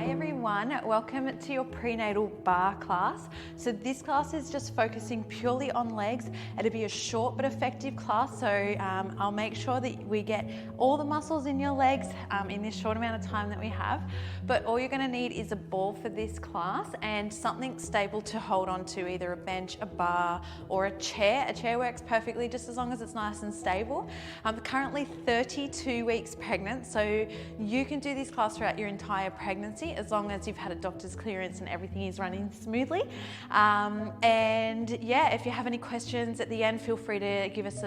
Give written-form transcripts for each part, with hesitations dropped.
Hi everyone, welcome to your prenatal bar class. So this class is just focusing purely on legs. It'll be a short but effective class, so I'll make sure that we get all the muscles in your legs in this short amount of time that we have. But all you're going to need is a ball for this class and something stable to hold on to, either a bench, a bar or a chair. A chair works perfectly just as long as it's nice and stable. I'm currently 32 weeks pregnant, so you can do this class throughout your entire pregnancy as long as you've had a doctor's clearance and everything is running smoothly. And yeah, if you have any questions at the end, feel free to give us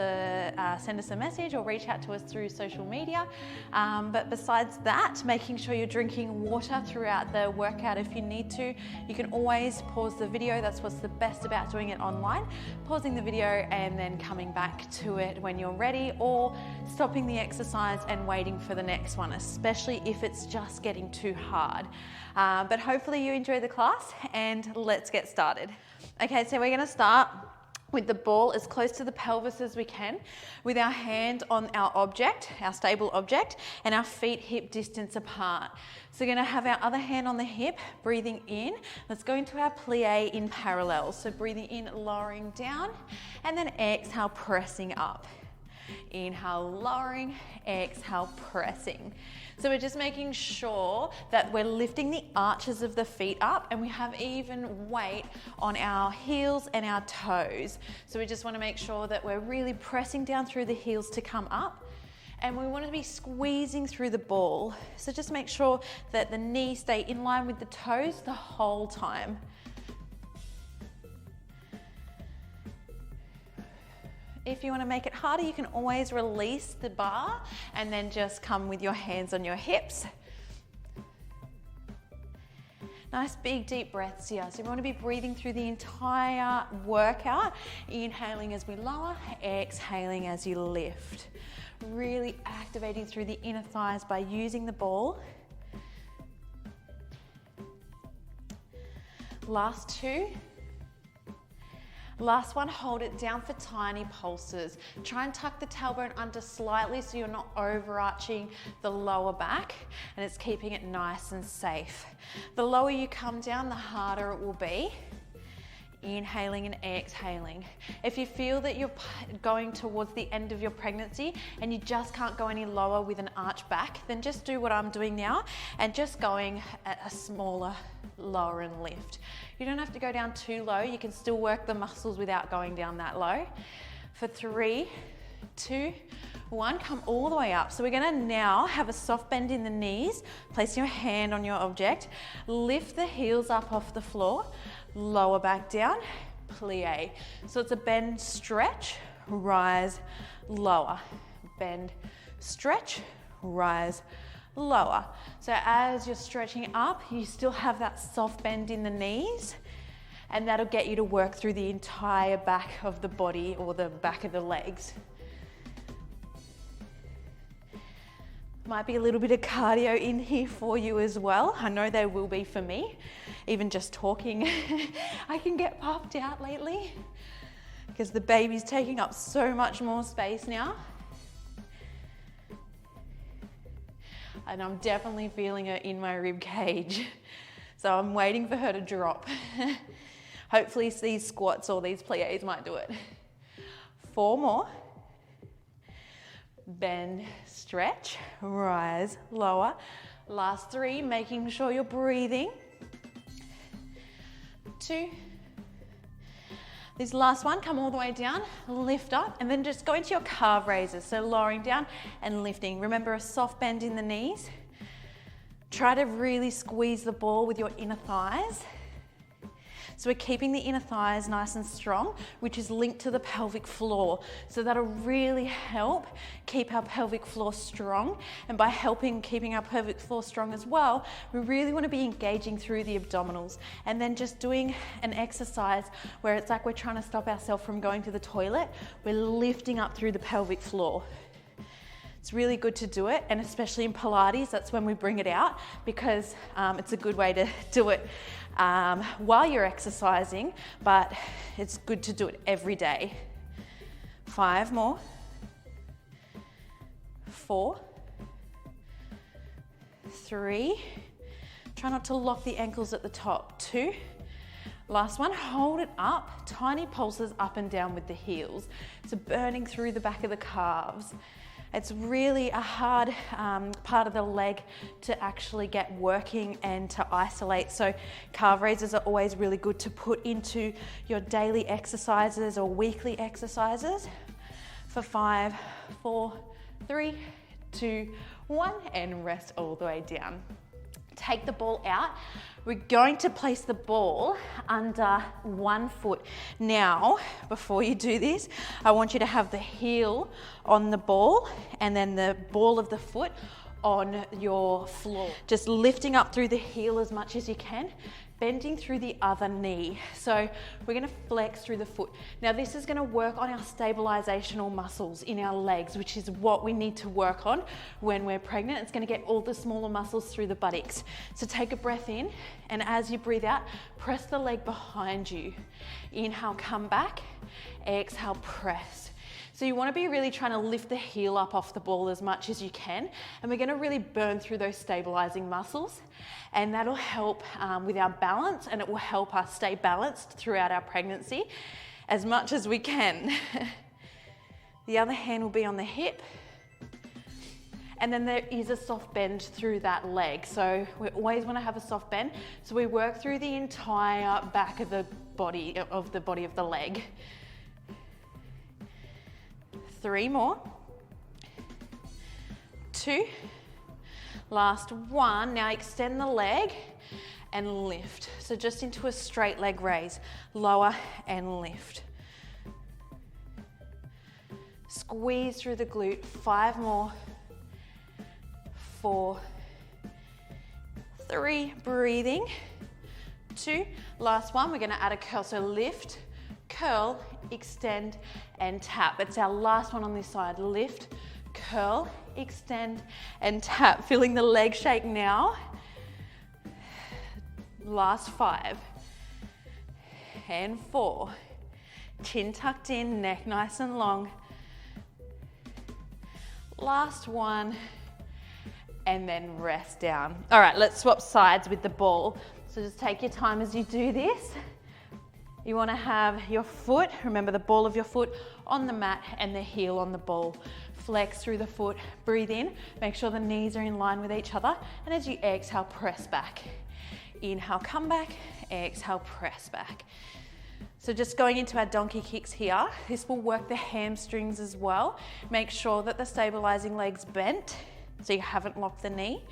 send us a message or reach out to us through social media. But besides that, making sure you're drinking water throughout the workout if you need to. You can always pause the video. That's what's the best about doing it online. Pausing the video and then coming back to it when you're ready, or stopping the exercise and waiting for the next one, especially if it's just getting too hard. But hopefully you enjoy the class, and let's get started. Okay, so we're going to start with the ball as close to the pelvis as we can, with our hand on our object, our stable object, and our feet hip distance apart. So we're going to have our other hand on the hip, breathing in. Let's go into our plie in parallel. So breathing in, lowering down, and then exhale, pressing up. Inhale, lowering, exhale, pressing. So we're just making sure that we're lifting the arches of the feet up and we have even weight on our heels and our toes. So we just want to make sure that we're really pressing down through the heels to come up, and we want to be squeezing through the ball. So just make sure that the knees stay in line with the toes the whole time. If you want to make it harder, you can always release the bar and then just come with your hands on your hips. Nice big deep breaths here. So we want to be breathing through the entire workout, inhaling as we lower, exhaling as you lift. Really activating through the inner thighs by using the ball. Last two. Last one, hold it down for tiny pulses. Try and tuck the tailbone under slightly so you're not overarching the lower back, and it's keeping it nice and safe. The lower you come down, the harder it will be. Inhaling and exhaling. If you feel that you're going towards the end of your pregnancy and you just can't go any lower with an arch back, then just do what I'm doing now and just going at a smaller, lower and lift. You don't have to go down too low. You can still work the muscles without going down that low. For 3, 2, 1, come all the way up. So we're going to now have a soft bend in the knees. Place your hand on your object. Lift the heels up off the floor. Lower back down, plie. So it's a bend, stretch, rise, lower. Bend, stretch, rise, lower. So as you're stretching up, you still have that soft bend in the knees, and that'll get you to work through the entire back of the body or the back of the legs. Might be a little bit of cardio in here for you as well. I know there will be for me. Even just talking, I can get puffed out lately because the baby's taking up so much more space now. And I'm definitely feeling her in my rib cage. So I'm waiting for her to drop. Hopefully these squats or these plies might do it. 4 more. Bend, stretch, rise, lower. Last 3, making sure you're breathing. 2. This last one, come all the way down, lift up, and then just go into your calf raises. So lowering down and lifting. Remember, a soft bend in the knees. Try to really squeeze the ball with your inner thighs. So we're keeping the inner thighs nice and strong, which is linked to the pelvic floor. So that'll really help keep our pelvic floor strong. And by keeping our pelvic floor strong as well, we really want to be engaging through the abdominals. And then just doing an exercise where it's like we're trying to stop ourselves from going to the toilet. We're lifting up through the pelvic floor. It's really good to do it, and especially in Pilates, that's when we bring it out, because it's a good way to do it while you're exercising, but it's good to do it every day. 5 more. 4, 3, Try not to lock the ankles at the top. 2. Last one, hold it up. Tiny pulses up and down with the heels. So burning through the back of the calves. It's really a hard part of the leg to actually get working and to isolate. So calf raises are always really good to put into your daily exercises or weekly exercises. For 5, 4, 3, 2, 1, and rest all the way down. Take the ball out. We're going to place the ball under one foot. Now, before you do this, I want you to have the heel on the ball and then the ball of the foot on your floor. Just lifting up through the heel as much as you can, bending through the other knee. So we're going to flex through the foot. Now this is going to work on our stabilizational muscles in our legs, which is what we need to work on when we're pregnant. It's going to get all the smaller muscles through the buttocks. So take a breath in, and as you breathe out, press the leg behind you. Inhale, come back. Exhale, press. So you want to be really trying to lift the heel up off the ball as much as you can, and we're going to really burn through those stabilizing muscles, and that'll help with our balance, and it will help us stay balanced throughout our pregnancy as much as we can. The other hand will be on the hip, and then there is a soft bend through that leg. So we always want to have a soft bend, so we work through the entire back of the body of the leg. 3 more. 2. Last 1. Now extend the leg and lift. So just into a straight leg raise. Lower and lift. Squeeze through the glute. 5 more. 4. 3. Breathing. 2. Last one. We're going to add a curl. So lift, curl, extend, and tap. It's our last one on this side. Lift, curl, extend, and tap. Feeling the leg shake now. Last 5. And 4. Chin tucked in, neck nice and long. Last 1. And then rest down. All right, let's swap sides with the ball. So just take your time as you do this. You want to have your foot, remember the ball of your foot on the mat and the heel on the ball. Flex through the foot, breathe in, make sure the knees are in line with each other, and as you exhale, press back. Inhale, come back, exhale, press back. So just going into our donkey kicks here, this will work the hamstrings as well. Make sure that the stabilizing leg's bent, so you haven't locked the knee.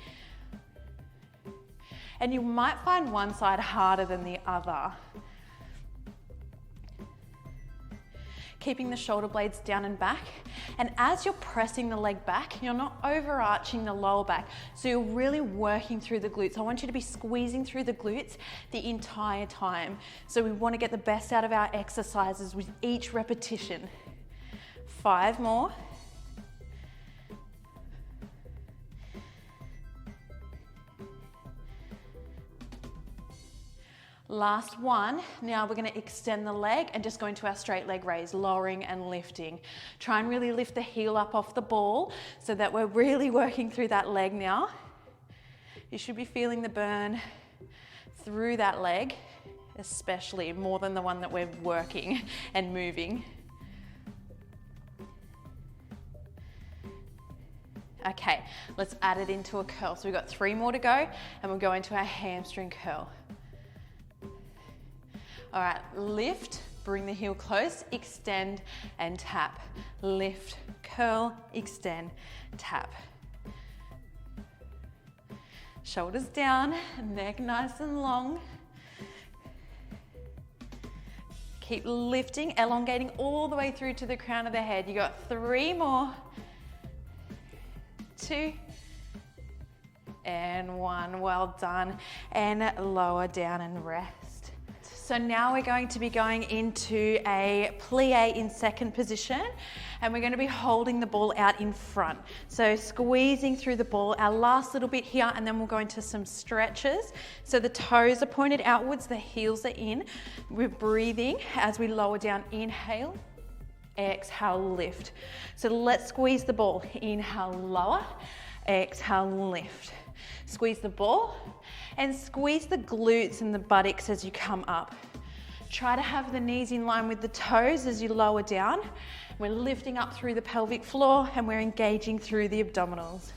And you might find one side harder than the other. Keeping the shoulder blades down and back. And as you're pressing the leg back, you're not overarching the lower back. So you're really working through the glutes. I want you to be squeezing through the glutes the entire time. So we want to get the best out of our exercises with each repetition. 5 more. Last one. Now we're going to extend the leg and just go into our straight leg raise, lowering and lifting. Try and really lift the heel up off the ball so that we're really working through that leg now. You should be feeling the burn through that leg, especially more than the one that we're working and moving. Okay, let's add it into a curl. So we've got 3 more to go, and we'll go into our hamstring curl. All right, lift, bring the heel close, extend and tap. Lift, curl, extend, tap. Shoulders down, neck nice and long. Keep lifting, elongating all the way through to the crown of the head. You got 3 more. 2 and 1. Well done. And lower down and rest. So now we're going to be going into a plie in second position, and we're going to be holding the ball out in front. So squeezing through the ball, our last little bit here, and then we'll go into some stretches. So the toes are pointed outwards, the heels are in. We're breathing as we lower down. Inhale, exhale, lift. So let's squeeze the ball. Inhale, lower, exhale, lift. Squeeze the ball and squeeze the glutes and the buttocks as you come up. Try to have the knees in line with the toes as you lower down. We're lifting up through the pelvic floor and we're engaging through the abdominals.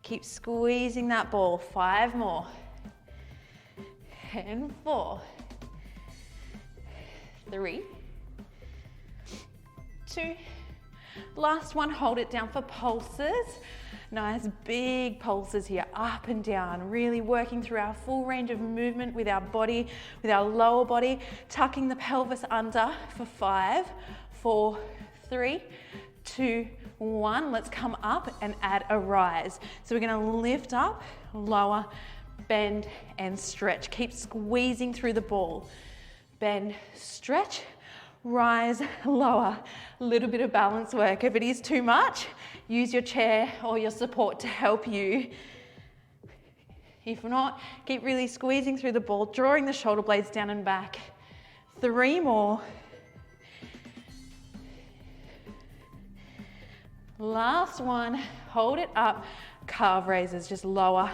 Keep squeezing that ball. 5 more. And 4. 3. 2. Last one, hold it down for pulses. Nice big pulses here, up and down, really working through our full range of movement with our body, with our lower body, tucking the pelvis under for 5, 4, 3, 2, 1. Let's come up and add a rise. So we're gonna lift up, lower, bend, and stretch. Keep squeezing through the ball. Bend, stretch, rise, lower. A little bit of balance work. If it is too much, use your chair or your support to help you. If not, keep really squeezing through the ball, drawing the shoulder blades down and back. 3 more. Last one, hold it up. Calf raises, just lower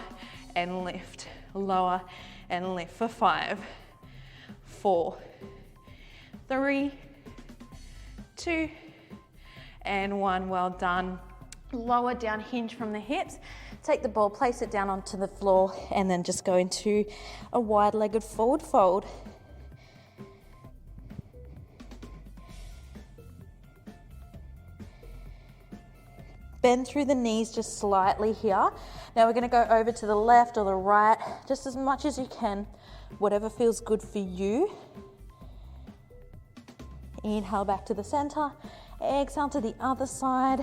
and lift, lower and lift for 5, 4, 3, 2, and 1. Well done. Lower down, hinge from the hips. Take the ball, place it down onto the floor, and then just go into a wide-legged forward fold. Bend through the knees just slightly here. Now we're going to go over to the left or the right, just as much as you can, whatever feels good for you. Inhale back to the center, exhale to the other side.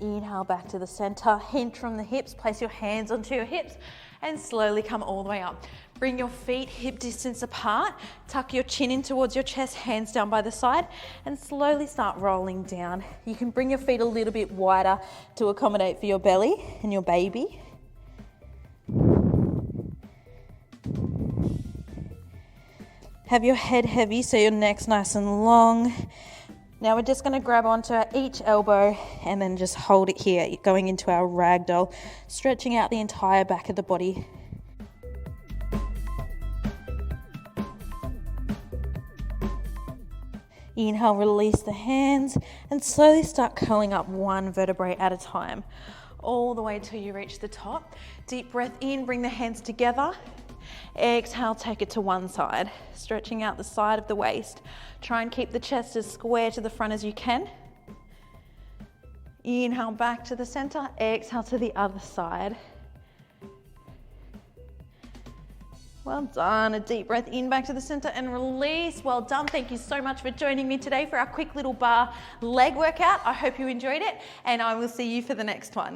Inhale back to the center, hinge from the hips, place your hands onto your hips and slowly come all the way up. Bring your feet hip distance apart, tuck your chin in towards your chest, hands down by the side, and slowly start rolling down. You can bring your feet a little bit wider to accommodate for your belly and your baby. Have your head heavy so your neck's nice and long. Now we're just going to grab onto each elbow and then just hold it here, going into our ragdoll, stretching out the entire back of the body. Inhale, release the hands and slowly start curling up one vertebrae at a time, all the way till you reach the top. Deep breath in, bring the hands together. Exhale, take it to one side, stretching out the side of the waist. Try and keep the chest as square to the front as you can. Inhale back to the center, exhale to the other side. Well done. A deep breath in back to the center and release. Well done. Thank you so much for joining me today for our quick little bar leg workout. I hope you enjoyed it and I will see you for the next one.